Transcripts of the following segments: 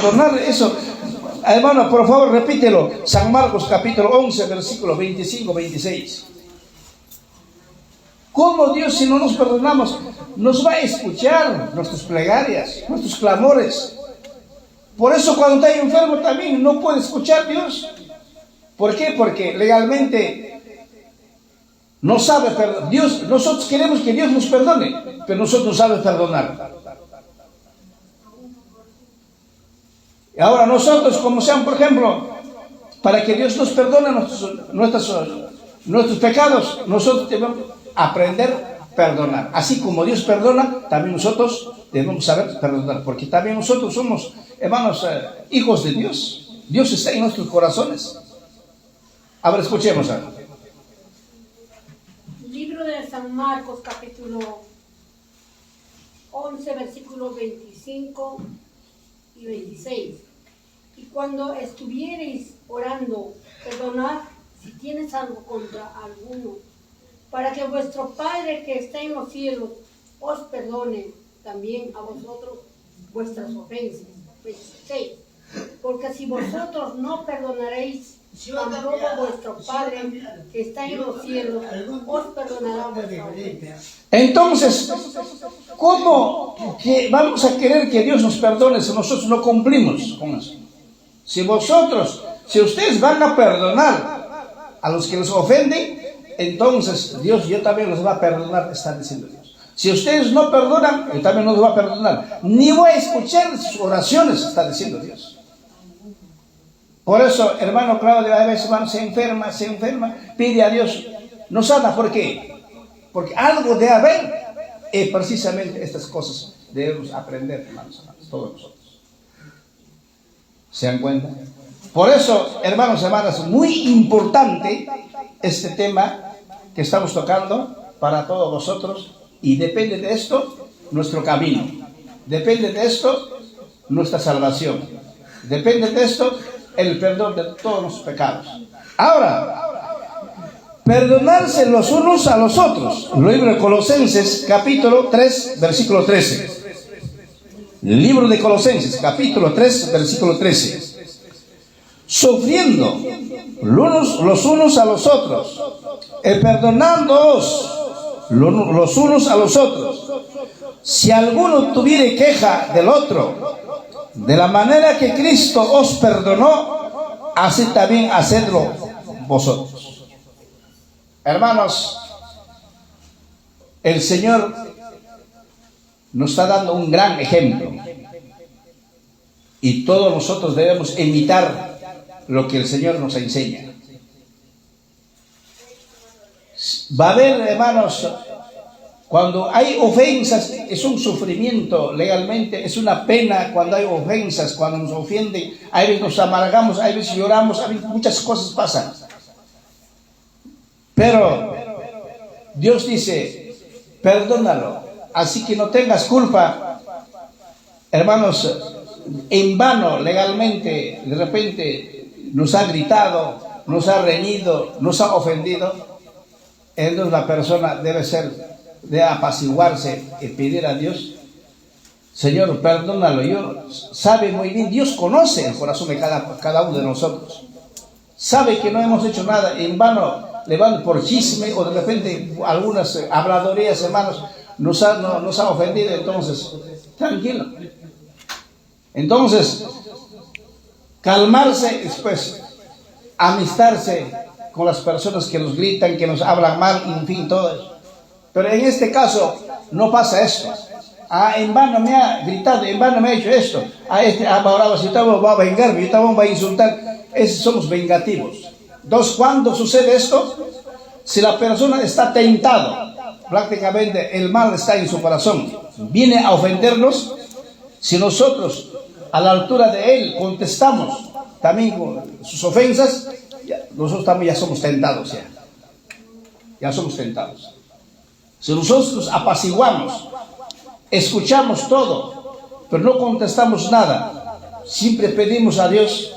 Tornar eso. Hermano, por favor, repítelo. San Marcos capítulo 11, versículos 25-26. ¿Cómo Dios, si no nos perdonamos, nos va a escuchar nuestras plegarias, nuestros clamores? Por eso cuando está enfermo también no puede escuchar Dios. ¿Por qué? Porque legalmente no sabe perdonar. Dios, nosotros queremos que Dios nos perdone, pero nosotros no sabemos perdonar. Y ahora nosotros, como sean, por ejemplo, para que Dios nos perdone nuestros pecados, nosotros debemos aprender a perdonar. Así como Dios perdona, también nosotros debemos saber perdonar, porque también nosotros somos, hermanos, hijos de Dios. Dios está en nuestros corazones. A ver, escuchemos algo. Libro de San Marcos, capítulo 11, versículos 25 y 26. Y cuando estuviereis orando, perdonad si tienes algo contra alguno, para que vuestro Padre que está en los cielos os perdone también a vosotros vuestras ofensas. 26. Porque si vosotros no perdonaréis, tampoco vuestro Padre que está en los cielos os perdonará vuestras ofensas. Entonces, ¿cómo que vamos a querer que Dios nos perdone si nosotros no cumplimos con eso? Si ustedes van a perdonar a los que los ofenden, entonces Dios yo también los va a perdonar, está diciendo Dios. Si ustedes no perdonan, Él también no los va a perdonar. Ni voy a escuchar sus oraciones, está diciendo Dios. Por eso, hermano Claudio, a veces se enferma, pide a Dios, no sana. ¿Por qué? Porque algo de haber, precisamente estas cosas debemos aprender, hermanos, todos nosotros. ¿Se dan cuenta? Por eso, hermanos y hermanas, muy importante este tema que estamos tocando para todos vosotros, y depende de esto nuestro camino, depende de esto nuestra salvación, depende de esto el perdón de todos los pecados. Ahora, perdonarse los unos a los otros. El libro de Colosenses, capítulo 3, versículo 13. El libro de Colosenses, capítulo 3, versículo 13. Sufriendo los unos a los otros, perdonándoos los unos a los otros. Si alguno tuviere queja del otro, de la manera que Cristo os perdonó, así también hacedlo vosotros. Hermanos, el Señor nos está dando un gran ejemplo, y todos nosotros debemos imitar lo que el Señor nos enseña. Va a haber, hermanos, cuando hay ofensas, es un sufrimiento legalmente, es una pena cuando hay ofensas, cuando nos ofenden, a veces nos amargamos, a veces lloramos, a veces muchas cosas pasan. Pero Dios dice, perdónalo, así que no tengas culpa. Hermanos, en vano legalmente, de repente nos ha gritado, nos ha reñido, nos ha ofendido. Entonces la persona debe apaciguarse y pedir a Dios, Señor, perdónalo. Sabe muy bien, Dios conoce el corazón de cada uno de nosotros. Sabe que no hemos hecho nada en vano, le van por chisme, o de repente algunas habladorías, hermanos, nos ha ofendido. Entonces, tranquilo. Entonces, calmarse, después amistarse con las personas que nos gritan, que nos hablan mal, en fin, todo eso. Pero en este caso no pasa esto. En vano me ha gritado, en vano me ha hecho esto. Ahora si yo va a vengar, yo también voy a insultar. Somos vengativos. Entonces, ¿cuándo sucede esto? Si la persona está tentado, prácticamente el mal está en su corazón, viene a ofendernos. Si nosotros a la altura de él contestamos también con sus ofensas, nosotros también ya somos tentados. Ya somos tentados. Si nosotros apaciguamos, escuchamos todo, pero no contestamos nada, siempre pedimos a Dios,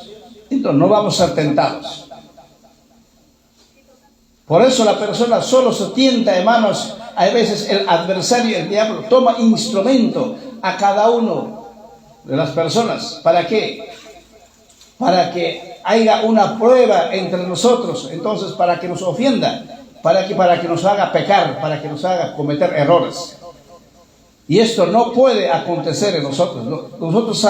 entonces no vamos a ser tentados. Por eso la persona solo se tienta, hermanos. A veces el adversario, el diablo, toma instrumento a cada uno de las personas. ¿Para qué? Para que haya una prueba entre nosotros, entonces para que nos ofenda, para que nos haga pecar, para que nos haga cometer errores. Y esto no puede acontecer en nosotros. Nosotros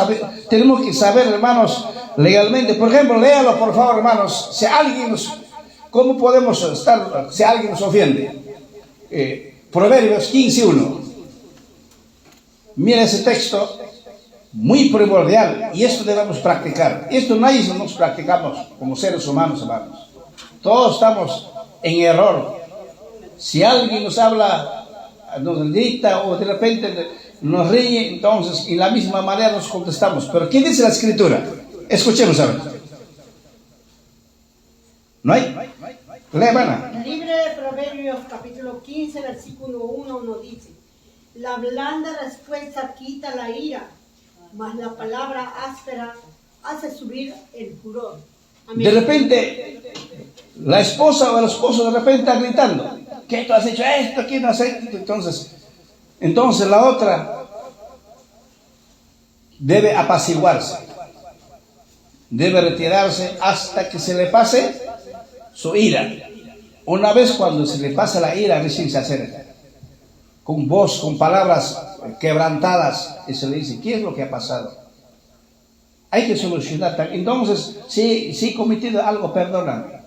tenemos que saber, hermanos, legalmente. Por ejemplo, léalo por favor, hermanos. Si alguien ¿cómo podemos estar si alguien nos ofende? Proverbios 15:1. Mira ese texto, muy primordial, y esto debemos practicar. Esto nadie nos practicamos como seres humanos, hermanos. Todos estamos en error. Si alguien nos habla, nos grita o de repente nos ríe, entonces en la misma manera nos contestamos. Pero ¿qué dice la Escritura? Escuchemos a ver. ¿No hay? Lee, hermana. El libro de Proverbios, capítulo 15, versículo 1, nos dice: la blanda respuesta quita la ira, mas la palabra áspera hace subir el furor. Amén. De repente, la esposa o el esposo de repente está gritando: ¿qué tú has hecho esto? ¿Qué no has hecho? Entonces la otra debe apaciguarse, debe retirarse hasta que se le pase su ira. Una vez cuando se le pasa la ira, recién se acerca, con voz, con palabras quebrantadas, y se le dice: ¿qué es lo que ha pasado? Hay que solucionar. Entonces, si he cometido algo, perdóname.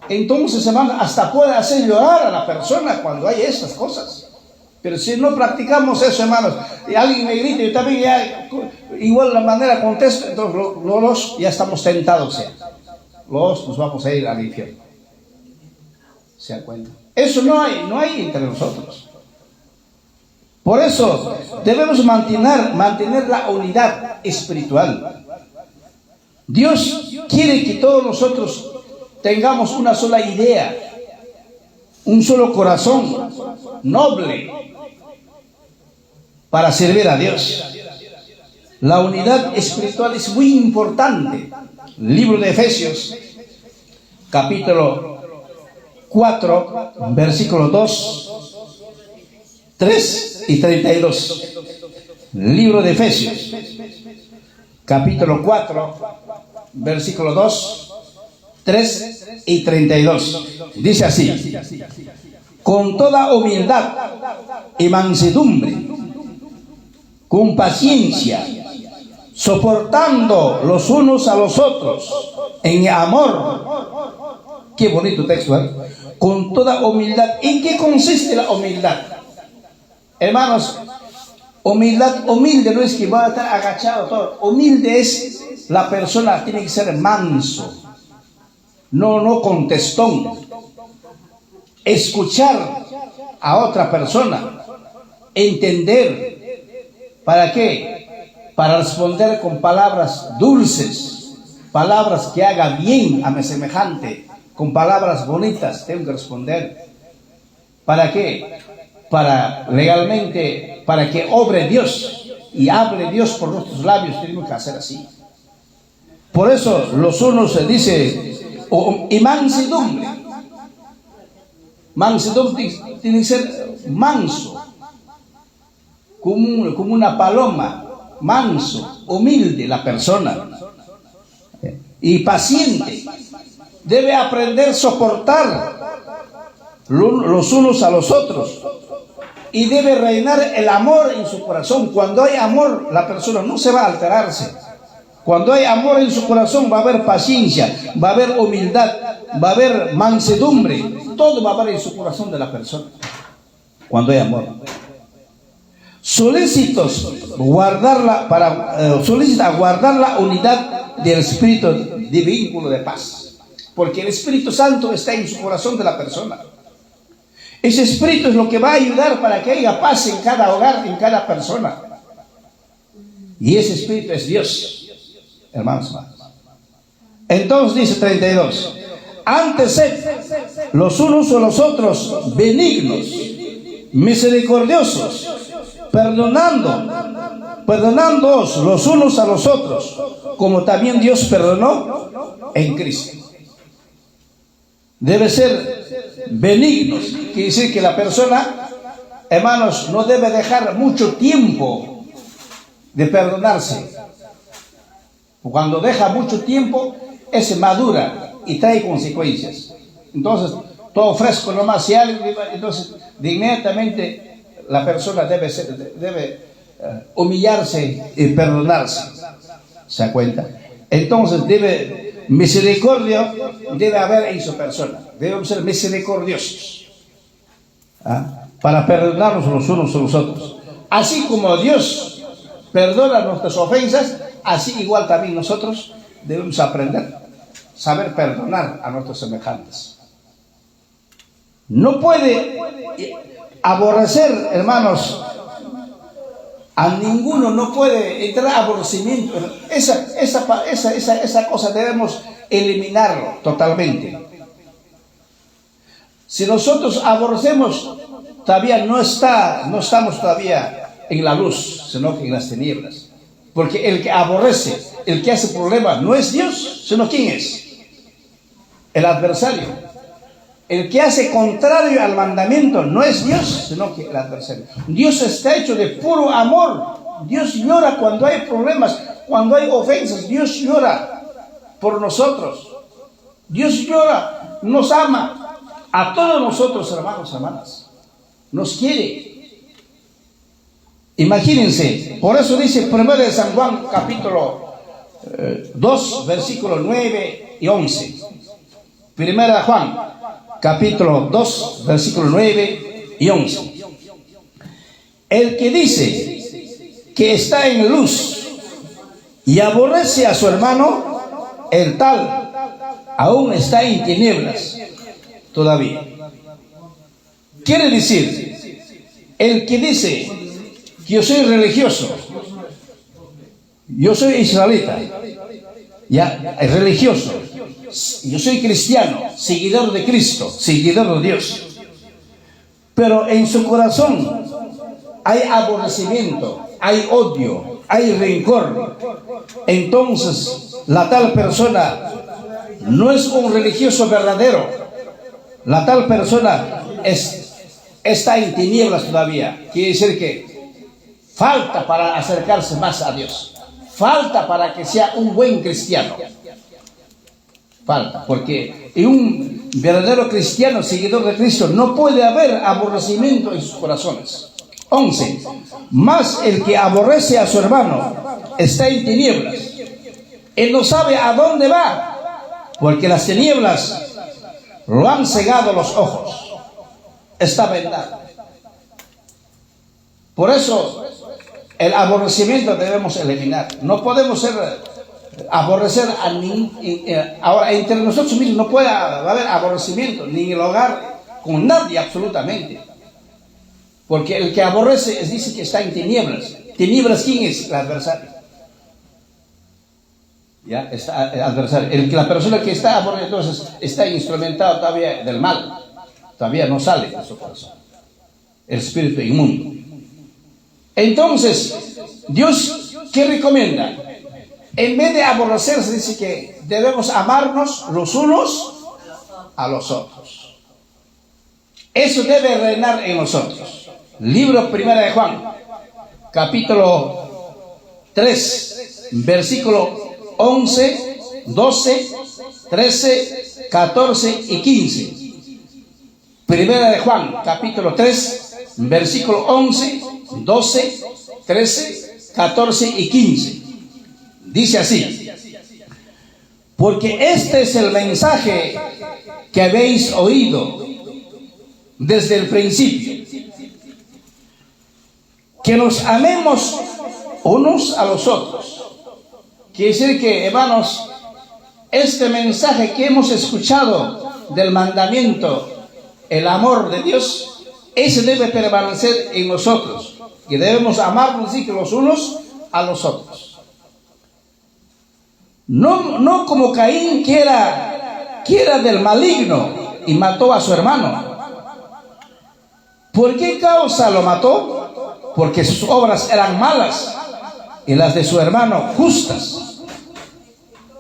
Entonces, hermano, hasta puede hacer llorar a la persona cuando hay estas cosas. Pero si no practicamos eso, hermanos, y alguien me grita, yo también ya, igual la manera contesto, entonces los ya estamos tentados ya. Nos vamos a ir al infierno. ¿Se dan cuenta? Eso no hay entre nosotros. Por eso debemos mantener la unidad espiritual. Dios quiere que todos nosotros tengamos una sola idea, un solo corazón noble para servir a Dios. La unidad espiritual es muy importante. Libro de Efesios, capítulo 4, versículos 2, 3 y 32. Libro de Efesios, capítulo 4, versículo 2, 3 y 32. Dice así: con toda humildad y mansedumbre, con paciencia, soportando los unos a los otros en amor. Qué bonito texto, ¿eh? Con toda humildad. ¿En qué consiste la humildad? Hermanos, humilde no es que va a estar agachado todo. Humilde es la persona, tiene que ser manso, no contestón. Escuchar a otra persona, entender. ¿Para qué? Para responder con palabras dulces, palabras que haga bien a mi semejante, con palabras bonitas tengo que responder. ¿Para qué? Para legalmente, para que obre Dios y hable Dios por nuestros labios, tenemos que hacer así. Por eso los unos se dice, y mansedumbre. Mansedumbre tiene que ser manso, como una paloma. Manso, humilde la persona, y paciente. Debe aprender a soportar los unos a los otros, y debe reinar el amor en su corazón. Cuando hay amor, la persona no se va a alterarse. Cuando hay amor en su corazón, va a haber paciencia, va a haber humildad, va a haber mansedumbre. Todo va a haber en su corazón de la persona cuando hay amor. Solícitos guardar la unidad del espíritu de vínculo de paz, porque el Espíritu Santo está en su corazón de la persona. Ese espíritu es lo que va a ayudar para que haya paz en cada hogar, en cada persona, y ese espíritu es Dios, hermanos. Entonces dice 32: antes sed los unos a los otros benignos, misericordiosos, perdonándoos los unos a los otros, como también Dios perdonó en Cristo. Debe ser benignos, quiere decir que la persona, hermanos, no debe dejar mucho tiempo de perdonarse. Cuando deja mucho tiempo, ese madura y trae consecuencias. Entonces, todo fresco nomás, si alguien, entonces, de inmediatamente la persona debe humillarse y perdonarse. ¿Se da cuenta? Entonces, misericordia debe haber en su persona. Debemos ser misericordiosos, para perdonarnos los unos a los otros. Así como Dios perdona nuestras ofensas, así igual también nosotros debemos aprender, saber perdonar a nuestros semejantes. No puede aborrecer, hermanos, a ninguno, no puede entrar aborrecimiento. Esa cosa debemos eliminarlo totalmente. Si nosotros aborrecemos, todavía no estamos todavía en la luz, sino que en las tinieblas. Porque el que aborrece, el que hace problema, no es Dios, sino ¿quién es? El adversario. El que hace contrario al mandamiento no es Dios, sino que el adversario. Dios está hecho de puro amor. Dios llora cuando hay problemas, cuando hay ofensas. Dios llora por nosotros. Dios llora, nos ama a todos nosotros, hermanos, hermanas. Nos quiere. Imagínense, por eso dice 1 de San Juan, capítulo 2, versículos 9 y 11. 1 de Juan, capítulo 2, versículos 9 y 11. El que dice que está en luz y aborrece a su hermano, el tal aún está en tinieblas todavía. Quiere decir, el que dice que yo soy religioso, yo soy israelita, ya, religioso, yo soy cristiano, seguidor de Cristo, seguidor de Dios, pero en su corazón hay aborrecimiento, hay odio, hay rencor, entonces la tal persona no es un religioso verdadero. La tal persona está en tinieblas todavía. Quiere decir que falta para acercarse más a Dios. Falta para que sea un buen cristiano. Falta, porque en un verdadero cristiano, seguidor de Cristo, no puede haber aborrecimiento en sus corazones. 11. Más el que aborrece a su hermano está en tinieblas. Él no sabe a dónde va, porque las tinieblas lo han cegado los ojos. Está vendado. Por eso el aborrecimiento debemos eliminar. No podemos aborrecer a ahora entre nosotros mismos no puede haber aborrecimiento ni en el hogar con nadie absolutamente, porque el que aborrece dice que está en tinieblas. Tinieblas, ¿quién es? El adversario. Ya está el adversario. La persona que está aborreciendo, entonces está instrumentado todavía del mal, todavía no sale de su corazón el espíritu inmundo. Entonces Dios, ¿qué recomienda? En vez de aborrecerse, dice que debemos amarnos los unos a los otros. Eso debe reinar en nosotros. Libro 1 de Juan, capítulo 3, versículo 11, 12, 13, 14 y 15. 1 de Juan, capítulo 3, versículo 11, 12, 13, 14 y 15. Dice así: porque este es el mensaje que habéis oído desde el principio, que nos amemos unos a los otros. Quiere decir que, hermanos, este mensaje que hemos escuchado del mandamiento, el amor de Dios, ese debe permanecer en nosotros, que debemos amarnos los unos a los otros. No como Caín, que era del maligno y mató a su hermano. ¿Por qué causa lo mató? Porque sus obras eran malas y las de su hermano justas.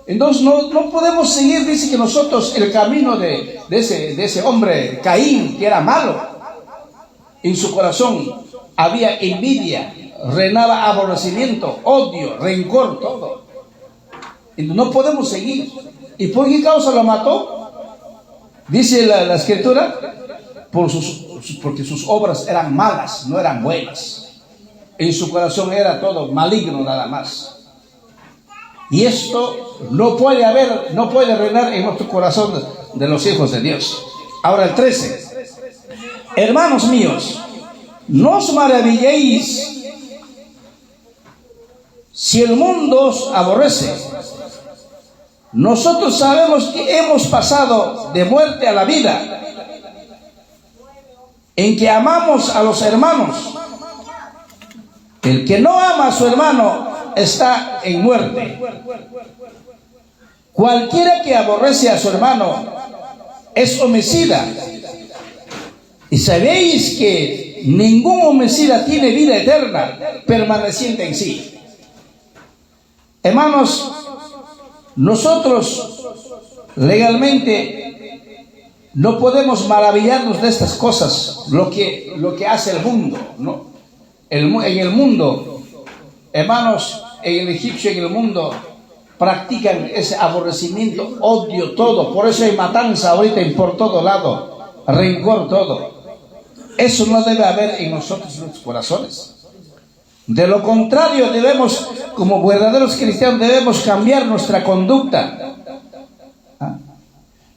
Entonces no podemos seguir, dice que nosotros, el camino de ese hombre Caín, que era malo. En su corazón había envidia, reinaba aborrecimiento, odio, rencor, todo. Y no podemos seguir. ¿Y por qué causa lo mató? Dice la escritura, porque sus obras eran malas, no eran buenas. En su corazón era todo maligno nada más. Y esto no puede haber, no puede reinar en nuestro corazón de los hijos de Dios. Ahora el 13. Hermanos míos, no os maravilléis si el mundo os aborrece. Nosotros sabemos que hemos pasado de muerte a la vida, en que amamos a los hermanos. El que no ama a su hermano está en muerte. Cualquiera que aborrece a su hermano es homicida. Y sabéis que ningún homicida tiene vida eterna permaneciente en sí. Hermanos, nosotros legalmente no podemos maravillarnos de estas cosas, lo que hace el mundo, ¿no? En el mundo, hermanos, en el egipcio, en el mundo, practican ese aborrecimiento, odio, todo. Por eso hay matanza ahorita por todo lado, rencor, todo. Eso no debe haber en nosotros, en nuestros corazones. De lo contrario, debemos, como verdaderos cristianos, debemos cambiar nuestra conducta.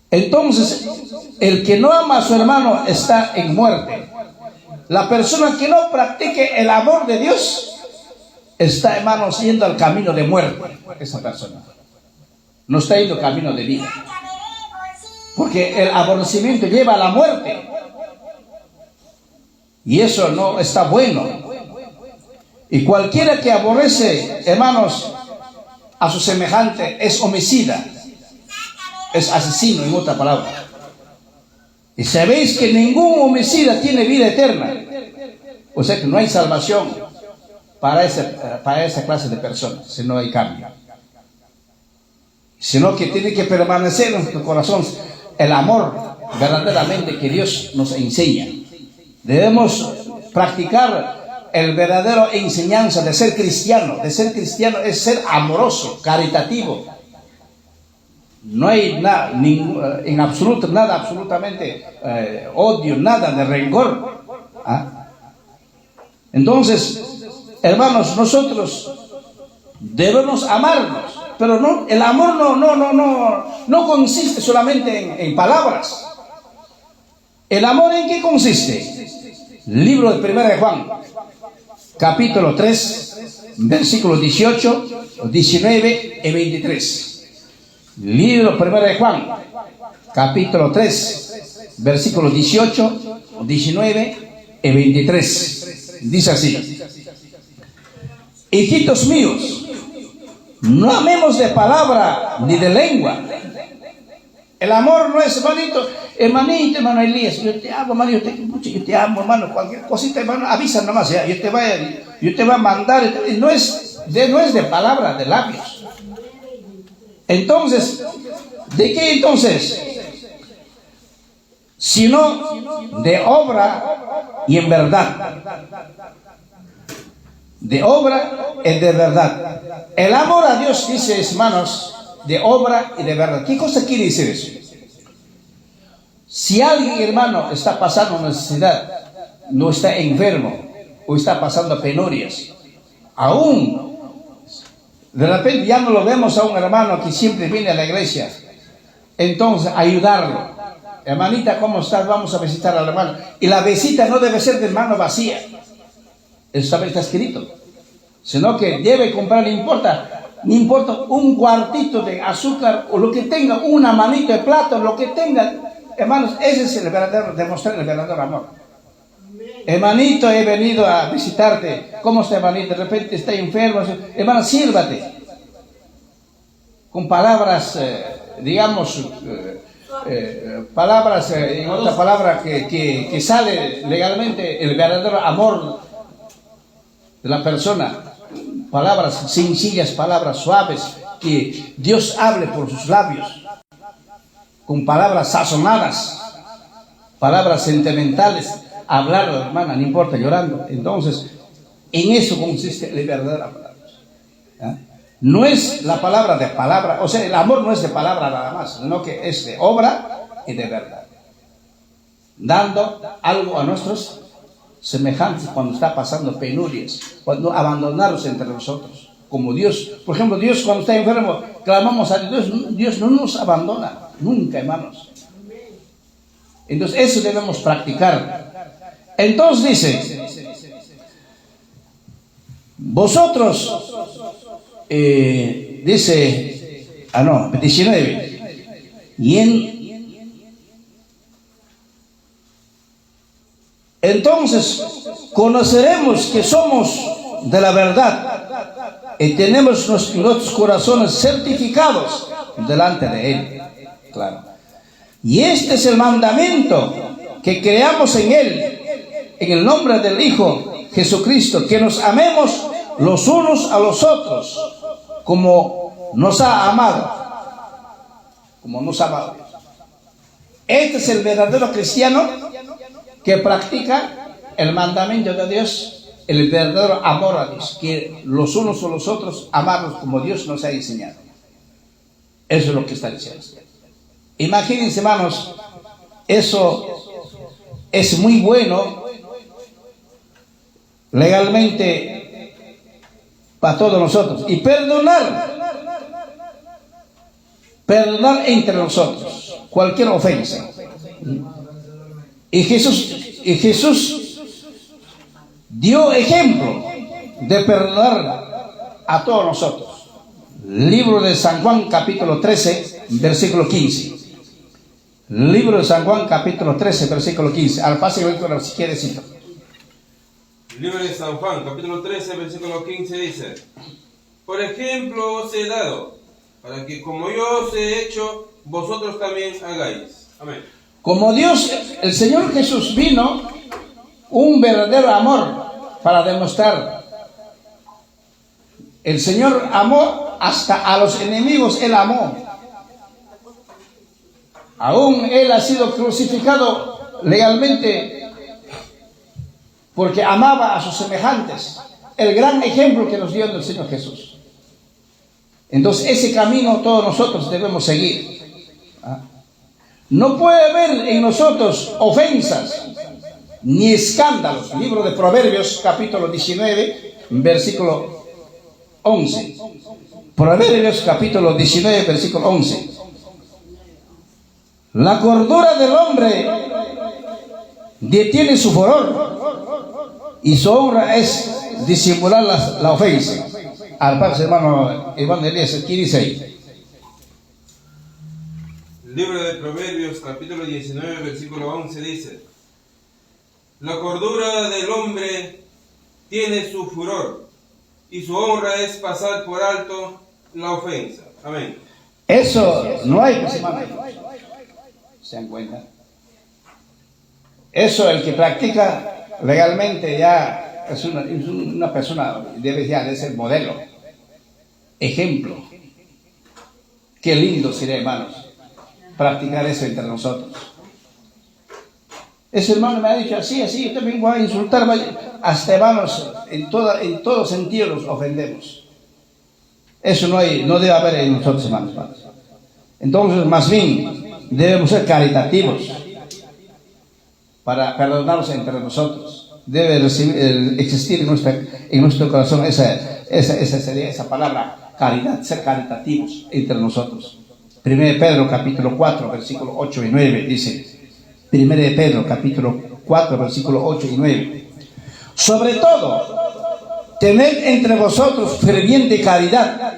Entonces, el que no ama a su hermano está en muerte. La persona que no practique el amor de Dios está, hermanos, yendo al camino de muerte. Esa persona no está yendo al camino de vida, porque el aborrecimiento lleva a la muerte, y eso no está bueno. Y cualquiera que aborrece, hermanos, a su semejante es homicida, es asesino, en otra palabra. Y sabéis que ningún homicida tiene vida eterna. O sea que no hay salvación para esa clase de personas, si no hay cambio. Sino que tiene que permanecer en nuestro corazón el amor verdaderamente que Dios nos enseña. Debemos practicar el verdadero enseñanza de ser cristiano. De ser cristiano es ser amoroso, caritativo. No hay nada, en absoluto, nada, absolutamente odio, nada de rencor. Entonces, hermanos, nosotros debemos amarnos, pero no, el amor no consiste solamente en palabras. ¿El amor en qué consiste? Libro de 1 de Juan, capítulo 3, versículos 18, 19 y 23. Libro 1 de Juan, capítulo 3, versículos 18, 19 y 23. Dice así: hijitos míos, no amemos de palabra ni de lengua. El amor no es, hermano Elías, yo te amo, hermano, yo te amo, hermano, cualquier cosita, hermano, avisa nomás, ya, yo te voy a mandar. No es de palabra, de labios. Entonces, ¿de qué entonces? Sino de obra y en verdad. De obra y de verdad. El amor a Dios, dice, hermanos, de obra y de verdad. ¿Qué cosa quiere decir eso? Si alguien, hermano, está pasando necesidad, no está enfermo o está pasando penurias, aún de repente ya no lo vemos a un hermano que siempre viene a la iglesia, entonces ayudarlo. Hermanita, ¿cómo estás? Vamos a visitar al hermano. Y la visita no debe ser de mano vacía. Eso también está escrito. Sino que debe comprar, no importa un cuartito de azúcar o lo que tenga, una manito de plato, lo que tenga. Hermanos, ese es el verdadero, demostrar el verdadero amor. Hermanito, he venido a visitarte. ¿Cómo está, hermanito? De repente está enfermo. Hermano, sírvate. Con palabras, digamos, palabras, en otra palabra que sale legalmente el verdadero amor de la persona. Palabras sencillas, palabras suaves, que Dios hable por sus labios. Con palabras sazonadas, palabras sentimentales. Hablar, hermana, no importa, llorando. Entonces, En eso consiste la verdadera palabra. ¿Ah? No es la palabra de palabra, o sea, el amor no es de palabra nada más, sino que es de obra y de verdad. Dando algo a nuestros semejantes cuando está pasando penurias, cuando abandonarlos entre nosotros. Como Dios, por ejemplo, Dios cuando está enfermo, clamamos a Dios, Dios no nos abandona, nunca, hermanos. Entonces eso debemos practicar. Entonces dice, vosotros, dice, 19, entonces conoceremos que somos de la verdad y tenemos nuestros corazones certificados delante de Él. Claro. Y este es el mandamiento, que creamos en Él, en el nombre del Hijo Jesucristo, que nos amemos los unos a los otros, como nos ha amado. Como nos ha amado. Este es el verdadero cristiano que practica el mandamiento de Dios, el verdadero amor a Dios, que los unos a los otros amarlos como Dios nos ha enseñado. Eso es lo que está diciendo. Imagínense, hermanos, eso es muy bueno legalmente para todos nosotros. Y perdonar entre nosotros cualquier ofensa. Y Jesús dio ejemplo de perdonar a todos nosotros. Libro de San Juan, capítulo 13, versículo 15. Libro de San Juan, capítulo 13, versículo 15. Al paso si quiere decirlo. Libro de San Juan, capítulo 13, versículo 15 dice: por ejemplo os he dado, para que como yo os he hecho, vosotros también hagáis. Amén. Como Dios, el Señor Jesús vino, un verdadero amor para demostrar. El Señor amó hasta a los enemigos, Él amó. Aún Él ha sido crucificado legalmente porque amaba a sus semejantes. El gran ejemplo que nos dio el Señor Jesús. Entonces ese camino todos nosotros debemos seguir. No puede haber en nosotros ofensas ni escándalos. Libro de Proverbios, capítulo 19, versículo 11. Proverbios, capítulo 19, versículo 11. La cordura del hombre detiene su furor y su honra es disimular la ofensa. Al paso, hermano Elías, aquí dice ahí. Libro de Proverbios, capítulo 19, versículo 11 dice: la cordura del hombre tiene su furor y su honra es pasar por alto la ofensa. Amén. Eso no hay, pues, hermano. ¿Se dan cuenta? Eso el que practica legalmente ya es una persona, debe ya de ser modelo, ejemplo. Qué lindo sería, hermanos, practicar eso entre nosotros. Ese hermano me ha dicho así, yo también voy a insultar, hasta hermanos, en todo sentido los ofendemos. Eso no debe haber en nosotros, hermanos. Entonces, más bien, debemos ser caritativos para perdonarnos entre nosotros. Debe existir en nuestro corazón esa palabra, caridad, ser caritativos entre nosotros. 1 Pedro, capítulo 4, versículo 8 y 9, dice. 1 Pedro, capítulo 4, versículo 8 y 9. Sobre todo, tened entre vosotros ferviente caridad,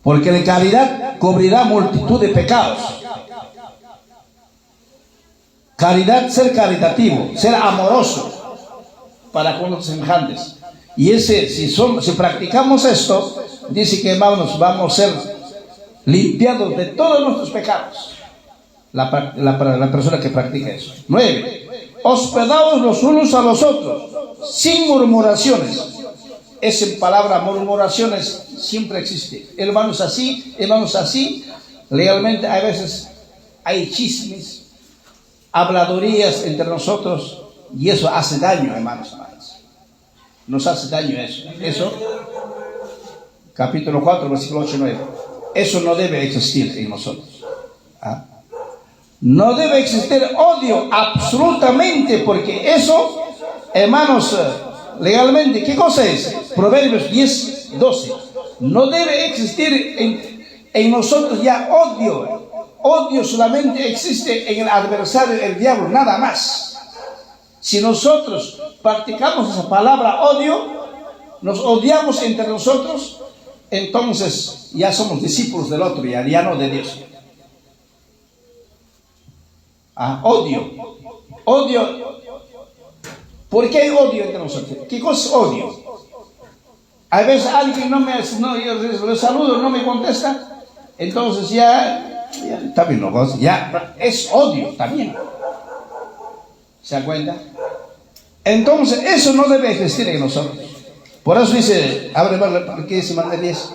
porque la caridad cubrirá multitud de pecados. Caridad, ser caritativo, ser amoroso para con los semejantes. Y si practicamos esto, dice que vamos a ser limpiados de todos nuestros pecados. La persona que practica eso. 9. Hospedaos los unos a los otros, sin murmuraciones. Esa palabra murmuraciones siempre existe. Hermanos así. Legalmente a veces hay chismes, habladurías entre nosotros, y eso hace daño, hermanos. nos hace daño eso. Eso, capítulo 4, versículo 8 y 9. Eso no debe existir en nosotros. ¿Ah? No debe existir odio absolutamente, porque eso, hermanos, legalmente, ¿qué cosa es? Proverbios 10, 12. No debe existir en nosotros ya odio. Odio solamente existe en el adversario, el diablo, nada más. Si nosotros practicamos esa palabra odio, nos odiamos entre nosotros, entonces ya somos discípulos del otro, ya no de Dios. Odio. Odio. ¿Por qué hay odio entre nosotros? ¿Qué cosa es odio? A veces alguien yo le saludo, no me contesta, entonces ya está bien, ya es odio también. ¿Se dan cuenta? Entonces eso no debe existir en nosotros. Por eso dice, ¿qué dice Mateo 10?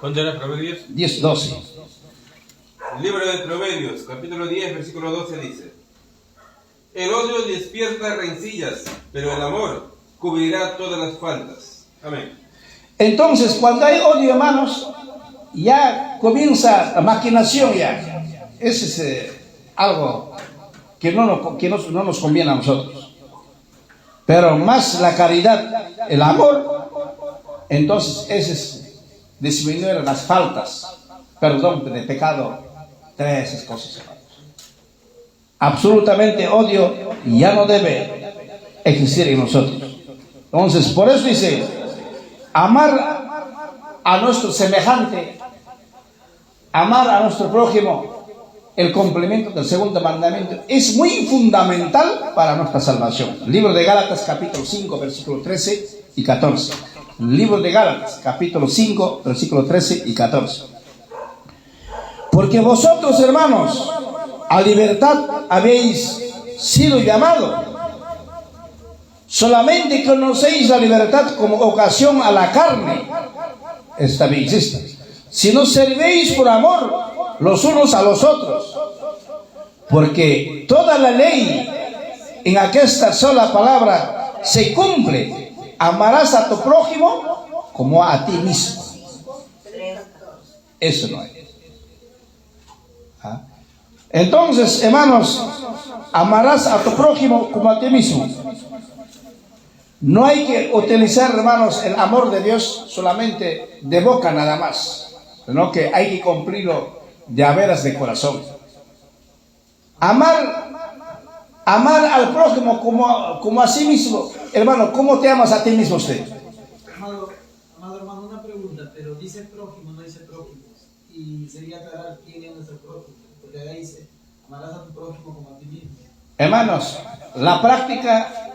¿Cuánto era Proverbios? 10, 12. El libro de Proverbios, capítulo 10, versículo 12 dice: el odio despierta rencillas, pero el amor cubrirá todas las faltas. Amén. Entonces, cuando hay odio, hermanos, ya comienza la maquinación ya. Ese es algo que no nos conviene a nosotros. Pero más la caridad, el amor, entonces ese es disminuir las faltas, perdón de pecado, todas esas cosas. Absolutamente odio ya no debe existir en nosotros. Entonces, por eso dice, amar a nuestro semejante, amar a nuestro prójimo, el complemento del segundo mandamiento, es muy fundamental para nuestra salvación. Libro de Gálatas, capítulo 5, versículo 13 y 14. Libro de Gálatas, capítulo 5, versículo 13 y 14. Porque vosotros, hermanos, a libertad habéis sido llamados. Solamente conocéis la libertad como ocasión a la carne. Esta bien existe. Si no servéis por amor los unos a los otros, porque toda la ley en aquesta sola palabra se cumple: amarás a tu prójimo como a ti mismo. Eso no es. Entonces, hermanos, amarás a tu prójimo como a ti mismo. No hay que utilizar, hermanos, el amor de Dios solamente de boca nada más, sino que hay que cumplirlo de a veras de corazón. Amar al prójimo como a sí mismo. Hermano, ¿cómo te amas a ti mismo usted? Amado hermano, una pregunta, pero dice prójimo, no dice prójimos. Y sería aclarar quién es nuestro prójimo, porque ahí dice, amarás a tu prójimo como a ti mismo. Hermanos, la práctica,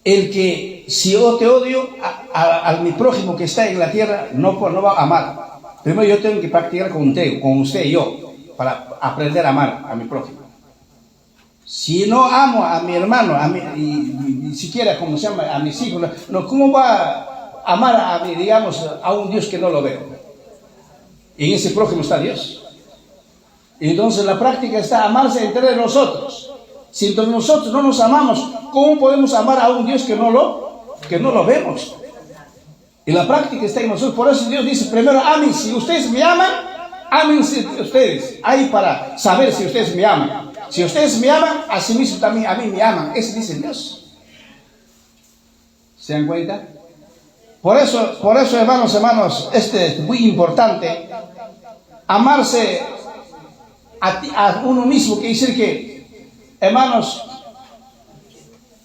el que si yo te odio a mi prójimo que está en la tierra, no va a amar. Primero yo tengo que practicar con usted y yo, para aprender a amar a mi prójimo. Si no amo a mi hermano, ni siquiera como se llama, a mis hijos, no, ¿cómo va a amar a un Dios que no lo veo? Y en ese prójimo está Dios. Y entonces la práctica está amarse entre nosotros. Si entre nosotros no nos amamos, ¿cómo podemos amar a un Dios que no lo vemos? Y la práctica está en nosotros. Por eso Dios dice, primero amen. Si ustedes me aman, ámense ustedes. Ahí para saber si ustedes me aman. Si ustedes me aman, así mismo también a mí me aman. Eso dice Dios. ¿Se dan cuenta? Por eso, hermanos, es muy importante amarse a uno mismo. Quiere decir que, hermanos,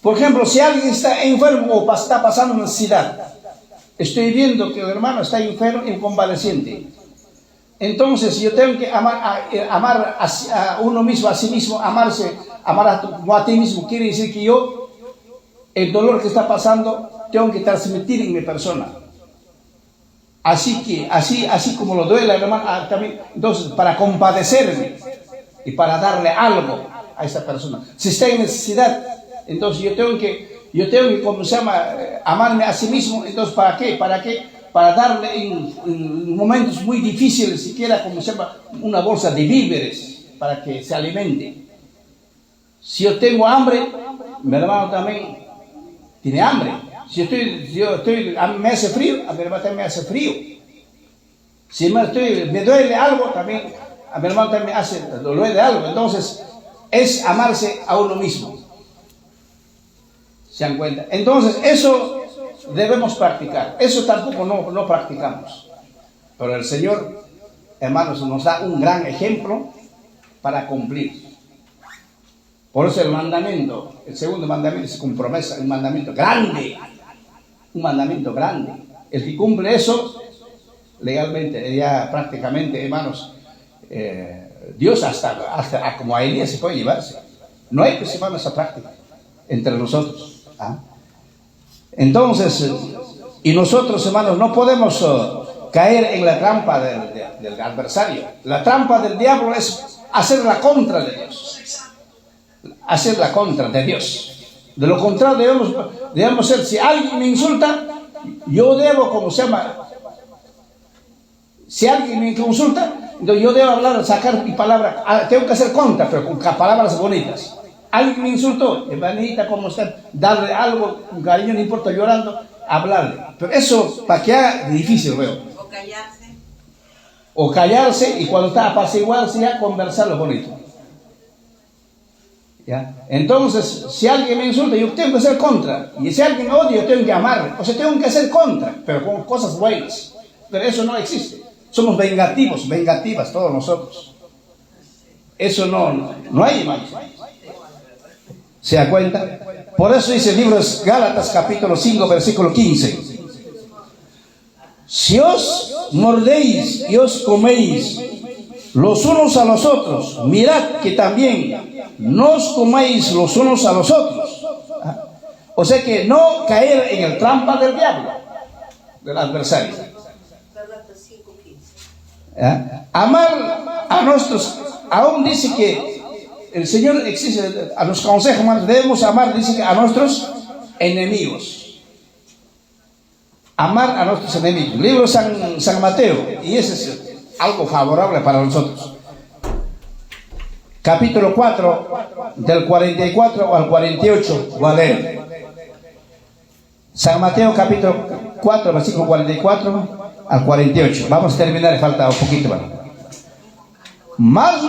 por ejemplo, si alguien está enfermo o está pasando necesidad, estoy viendo que el hermano está enfermo, convaleciente. Entonces yo tengo que amar a uno mismo, a sí mismo, amar a ti mismo. Quiere decir que yo, el dolor que está pasando, tengo que transmitir en mi persona. Así como lo duele el hermano, también, entonces para compadecerme y para darle algo a esa persona. Si está en necesidad, entonces yo tengo que, como se llama, amarme a sí mismo. Entonces, ¿para qué? Para darle en momentos muy difíciles, siquiera, como se llama, una bolsa de víveres para que se alimente. Si yo tengo hambre, mi hermano también tiene hambre. A mí me hace frío, a mi hermano también me hace frío. Si me duele algo, también a mi hermano también me duele algo. Entonces, es amarse a uno mismo. ¿Se dan cuenta? Entonces, eso debemos practicar. Eso tampoco no practicamos. Pero el Señor, hermanos, nos da un gran ejemplo para cumplir. Por eso el mandamiento, el segundo mandamiento es con promesa, un mandamiento grande. Un mandamiento grande. El que cumple eso, legalmente, ya prácticamente, hermanos, Dios hasta como a Elías se puede llevarse. No hay que llevar esa práctica entre nosotros. ¿Ah? Entonces, y nosotros, hermanos, no podemos caer en la trampa del adversario. La trampa del diablo es hacer la contra de Dios. Hacer la contra de Dios. De lo contrario debemos ser, si alguien me insulta, yo debo, como se llama, si alguien me insulta, yo debo hablar, sacar mi palabra, tengo que hacer contra, pero con palabras bonitas. Alguien me insultó, hermanita, ¿cómo está? Darle algo, un cariño, no importa, llorando, hablarle. Pero eso, para que haga, difícil, veo. O callarse, y cuando está apaciguarse, ya conversar lo bonito. ¿Ya? Entonces, si alguien me insulta, yo tengo que hacer contra. Y si alguien me odia, yo tengo que amarle. O sea, tengo que hacer contra, pero con cosas buenas. Pero eso no existe. Somos vengativas todos nosotros. Eso no hay, hermanos. ¿Se da cuenta? Por eso dice el libro de Gálatas, capítulo 5, versículo 15. Si os mordéis y os coméis los unos a los otros, mirad que también no os comáis los unos a los otros. O sea que no caer en el trampa del diablo, del adversario. Amar a nuestros, aún dice que el Señor existe, a los consejos, debemos amar, dice que a nuestros enemigos. Amar a nuestros enemigos. Libro de San Mateo, y ese es algo favorable para nosotros. Capítulo 4, del 44 al 48, voy a leer. San Mateo, capítulo 4, versículo 44 al 48. Vamos a terminar, falta un poquito más. Más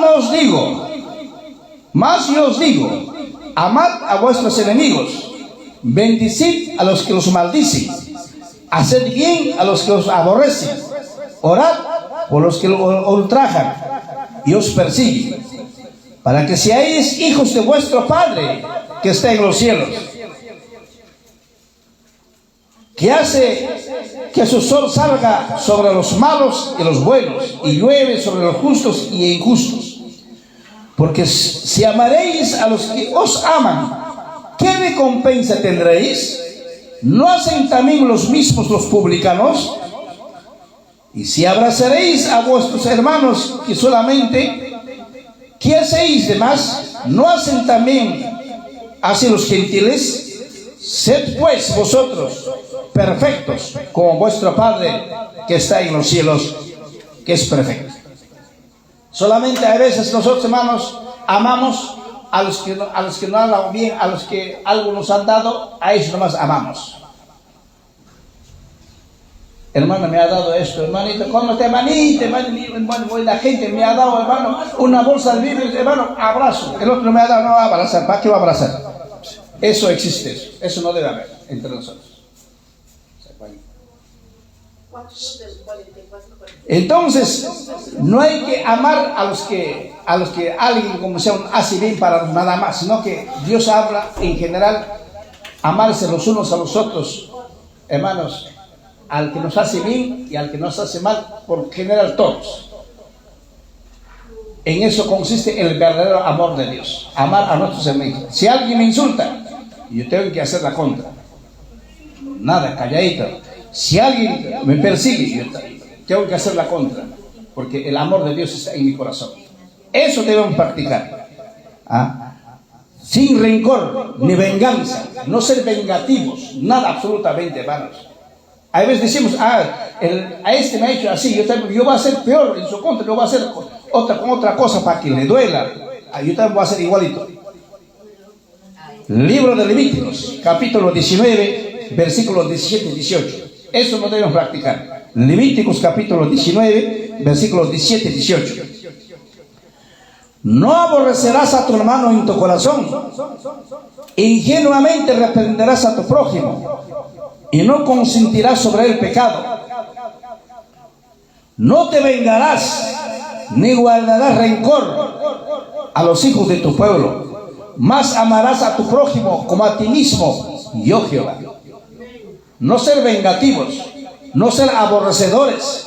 yo os digo, amad a vuestros enemigos, bendecid a los que os maldicen, haced bien a los que os aborrecen, orad por los que os ultrajan y os persiguen, para que seáis hijos de vuestro Padre que está en los cielos, que hace que su sol salga sobre los malos y los buenos, y llueve sobre los justos y injustos. Porque si amaréis a los que os aman, ¿qué recompensa tendréis? ¿No hacen también los mismos los publicanos? Y si abrazaréis a vuestros hermanos que solamente, ¿qué hacéis de más? ¿No hacen también así los gentiles? Sed pues vosotros perfectos, como vuestro Padre que está en los cielos, que es perfecto. Solamente a veces nosotros, hermanos, amamos a los que no hablan bien, a los que algo nos han dado, a ellos nomás amamos. Hermano, me ha dado esto, hermanito, ¿cómo está, hermanito? La gente me ha dado, hermano, una bolsa de víveres, hermano, abrazo. El otro me ha dado, no va a abrazar, ¿para qué va a abrazar? Eso existe, eso no debe haber entre nosotros. Entonces, no hay que amar a los que alguien como sea hace bien para nada más, sino que Dios habla en general, amarse los unos a los otros, hermanos, al que nos hace bien y al que nos hace mal, por general todos. En eso consiste el verdadero amor de Dios, amar a nuestros enemigos. Si alguien me insulta, yo tengo que hacer la contra. Nada, calladito. Si alguien me persigue, yo tengo que hacer la contra, porque el amor de Dios está en mi corazón. Eso debemos practicar. Sin rencor ni venganza, no ser vengativos, nada absolutamente, hermanos. A veces decimos, a este me ha hecho así, yo voy a hacer peor en su contra, yo voy a hacer otra cosa para que le duela. Yo también voy a hacer igualito. Libro de Levíticos, capítulo 19, versículos 17 y 18. Eso no debemos practicar. Levíticos capítulo 19, versículos 17 y 18. No aborrecerás a tu hermano en tu corazón, ingenuamente reprenderás a tu prójimo y no consentirás sobre él pecado. No te vengarás ni guardarás rencor a los hijos de tu pueblo, mas amarás a tu prójimo como a ti mismo, yo Jehová. No ser vengativos, no ser aborrecedores,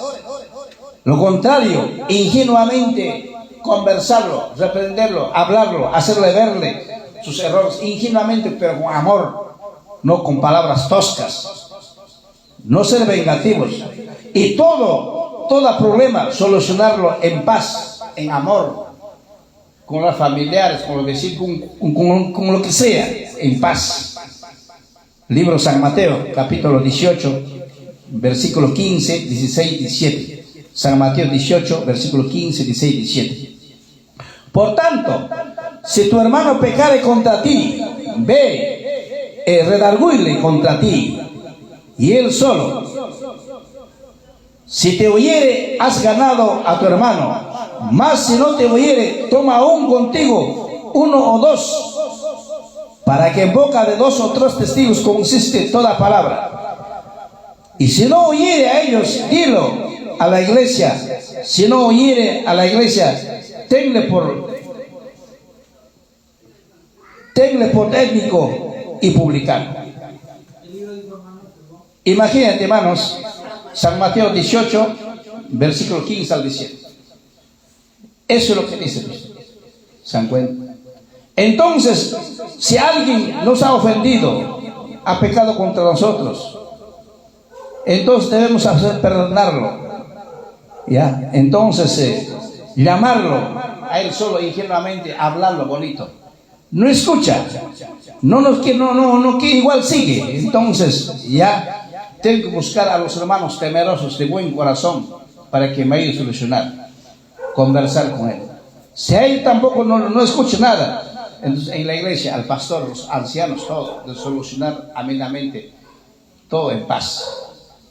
lo contrario, ingenuamente conversarlo, reprenderlo, hablarlo, hacerle verle sus errores, ingenuamente, pero con amor, no con palabras toscas. No ser vengativos. Y todo problema, solucionarlo en paz, en amor, con los familiares, con los vecinos, con lo que sea, en paz. Libro San Mateo, capítulo 18, versículos 15, 16, 17. San Mateo 18, versículos 15, 16, 17. Por tanto, si tu hermano pecare contra ti, ve, redargüile contra ti, y él solo. Si te oyere, has ganado a tu hermano. Mas si no te oyere, toma aún contigo uno o dos, para que en boca de 2 o 3 testigos consiste toda palabra. Y si no oyere a ellos, dilo a la iglesia. Si no oyere a la iglesia, tenle por étnico y publicano. Imagínate, hermanos, San Mateo 18, versículo 15 al 17. Eso es lo que dice San Juan. Entonces, si alguien nos ha ofendido, ha pecado contra nosotros, entonces debemos perdonarlo. ¿Ya? Entonces, llamarlo a él solo, ingenuamente, hablarlo bonito. No escucha, no que igual sigue. Entonces, ya tengo que buscar a los hermanos temerosos de buen corazón para que me ayude a solucionar, conversar con él. Si a él tampoco no escucha nada, entonces en la iglesia, al pastor, los ancianos, todo, de solucionar amenamente, todo en paz.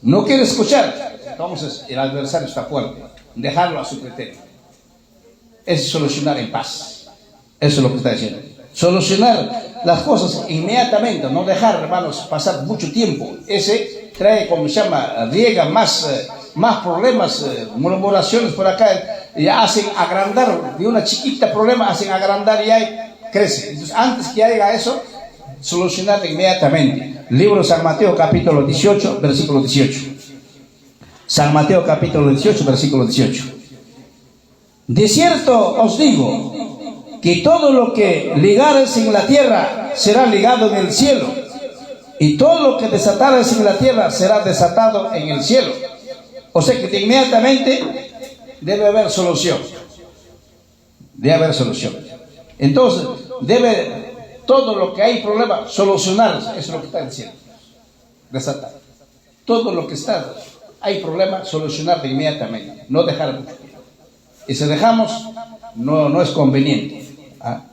No quiere escuchar, entonces el adversario está fuerte, dejarlo a su criterio. Es solucionar en paz. Eso es lo que está diciendo. Solucionar las cosas inmediatamente, no dejar, hermanos, pasar mucho tiempo. Ese trae, como se llama, riega más problemas, murmuraciones por acá, y hacen agrandar, de una chiquita problema hacen agrandar y ahí crece. Entonces, antes que haya eso, solucionar inmediatamente. Libro San Mateo, capítulo 18, versículo 18. San Mateo, capítulo 18, versículo 18. De cierto os digo, que todo lo que ligares en la tierra será ligado en el cielo, y todo lo que desatares en la tierra será desatado en el cielo. O sea que inmediatamente debe haber solución. Debe haber solución. Entonces, debe todo lo que hay problema solucionar. Eso es lo que está diciendo. Desatar. Todo lo que hay problema, solucionar inmediatamente. No dejar mucho tiempo. Y si dejamos, no es conveniente. ¿Ah?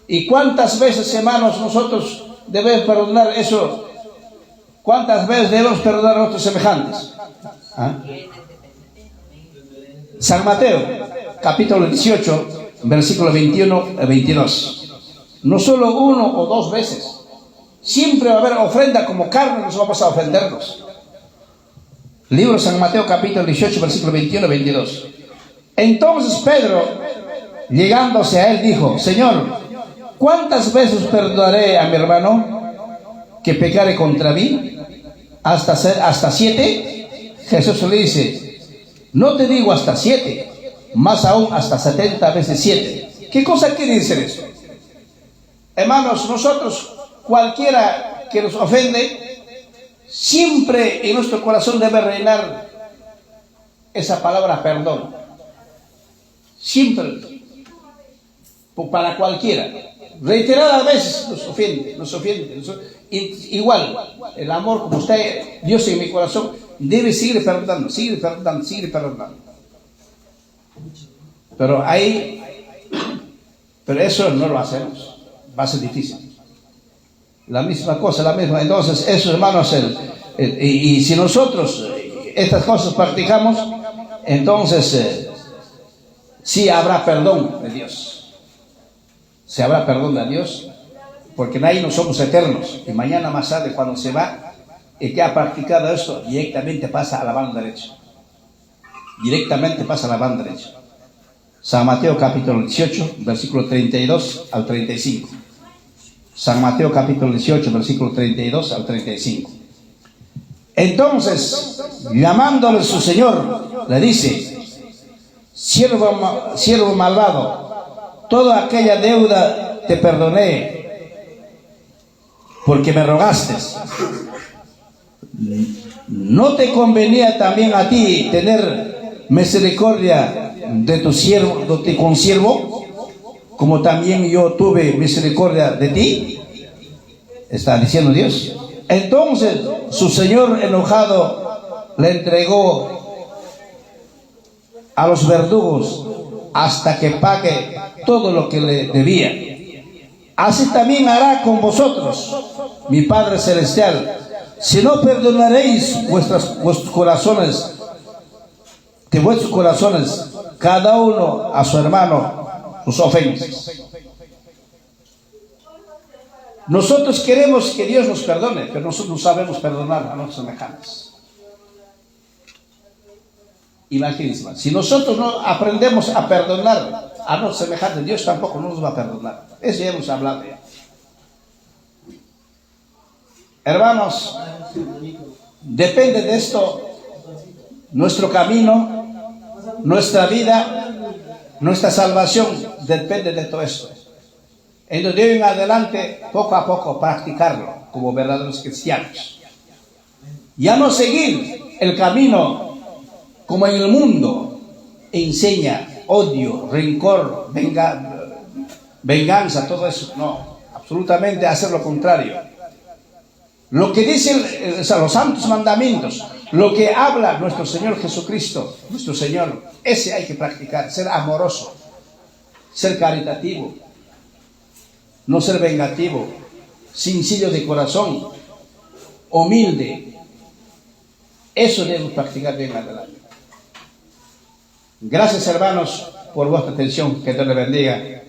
¿Y cuántas veces, hermanos, nosotros debemos perdonar eso? ¿Cuántas veces debemos perdonar a nuestros semejantes? ¿Ah? San Mateo, capítulo 18, versículo 21 a 22. No solo 1 o 2 veces. Siempre va a haber ofrenda como carne, nos vamos a ofendernos. Libro San Mateo, capítulo 18, versículo 21 a 22. Entonces Pedro, llegándose a él, dijo: Señor, ¿cuántas veces perdonaré a mi hermano que pecare contra mí? ¿Hasta 7? Jesús le dice: no te digo hasta 7, más aún hasta 70 veces 7. ¿Qué cosa quiere decir eso? Hermanos, nosotros, cualquiera que nos ofende, siempre en nuestro corazón debe reinar esa palabra perdón. Siempre, para cualquiera. Reiteradas veces nos ofende. Igual, el amor como está Dios en mi corazón, debe seguir perdonando. Pero eso no lo hacemos. Va a ser difícil. La misma cosa, la misma. Entonces, eso, hermanos, y si nosotros estas cosas practicamos, entonces sí habrá perdón de Dios. Se habrá perdón de Dios, porque nadie no somos eternos. Y mañana más tarde, cuando se va, el que ha practicado esto, directamente pasa a la mano derecha. Directamente pasa a la mano derecha. San Mateo capítulo 18, versículo 32 al 35. San Mateo capítulo 18, versículo 32 al 35. Entonces, llamándole su señor, le dice: siervo malvado, toda aquella deuda te perdoné, porque me rogaste. ¿No te convenía también a ti tener misericordia de tu siervo, de tu consiervo, como también yo tuve misericordia de ti? Está diciendo Dios. Entonces su señor enojado le entregó a los verdugos hasta que pague todo lo que le debía. Así también hará con vosotros mi Padre Celestial, si no perdonaréis vuestros corazones, de vuestros corazones, cada uno a su hermano sus ofensas. Nosotros queremos que Dios nos perdone, pero nosotros no sabemos perdonar a nuestros semejantes. Imagínense, si nosotros no aprendemos a perdonar a nuestros semejantes, Dios tampoco nos va a perdonar. Eso ya hemos hablado ya. Hermanos, depende de esto nuestro camino, nuestra vida, nuestra salvación, depende de todo esto. Entonces, de hoy en adelante, poco a poco, practicarlo como verdaderos cristianos. Ya no seguir el camino como en el mundo enseña odio, rencor, venganza, todo eso. No, absolutamente hacer lo contrario. Lo que dicen los santos mandamientos, lo que habla nuestro Señor Jesucristo, nuestro Señor, ese hay que practicar, ser amoroso, ser caritativo, no ser vengativo, sencillo de corazón, humilde. Eso debemos practicar bien adelante. Gracias, hermanos, por vuestra atención. Que Dios les bendiga.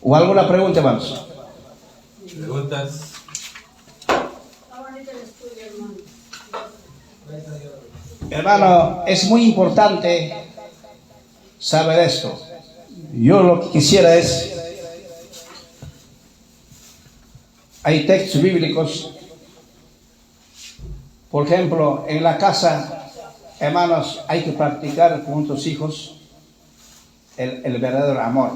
¿O alguna pregunta, hermanos? ¿Preguntas? Hermano, es muy importante saber esto. Yo lo que quisiera es, hay textos bíblicos, por ejemplo, en la casa, hermanos, hay que practicar con nuestros hijos el verdadero amor.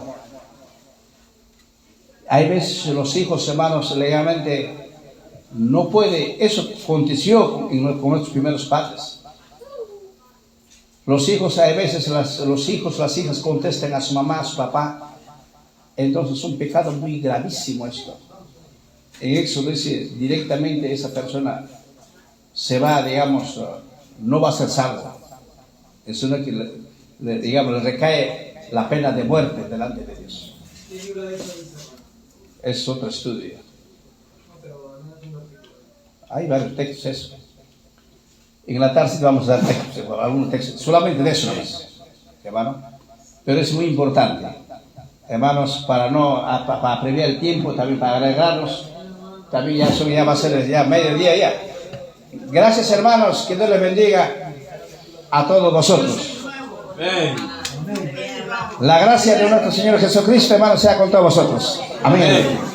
Hay veces los hijos, hermanos, legalmente no puede, eso aconteció con nuestros primeros padres. Los hijos, hay veces los hijos, las hijas contestan a su mamá, a su papá. Entonces es un pecado muy gravísimo esto. En Éxodo dice directamente esa persona se va, digamos, no va a ser salva. Es una que, digamos, le recae la pena de muerte delante de Dios. Es otro estudio. Hay varios textos eso. En la tarde vamos a dar textos, algunos textos, solamente de eso es, hermano. Pero es muy importante, hermanos, para abreviar el tiempo, también para agregarnos. También ya va a ser ya mediodía ya. Gracias, hermanos, que Dios les bendiga a todos vosotros. Amén. La gracia de nuestro Señor Jesucristo, hermanos, sea con todos vosotros. Amén.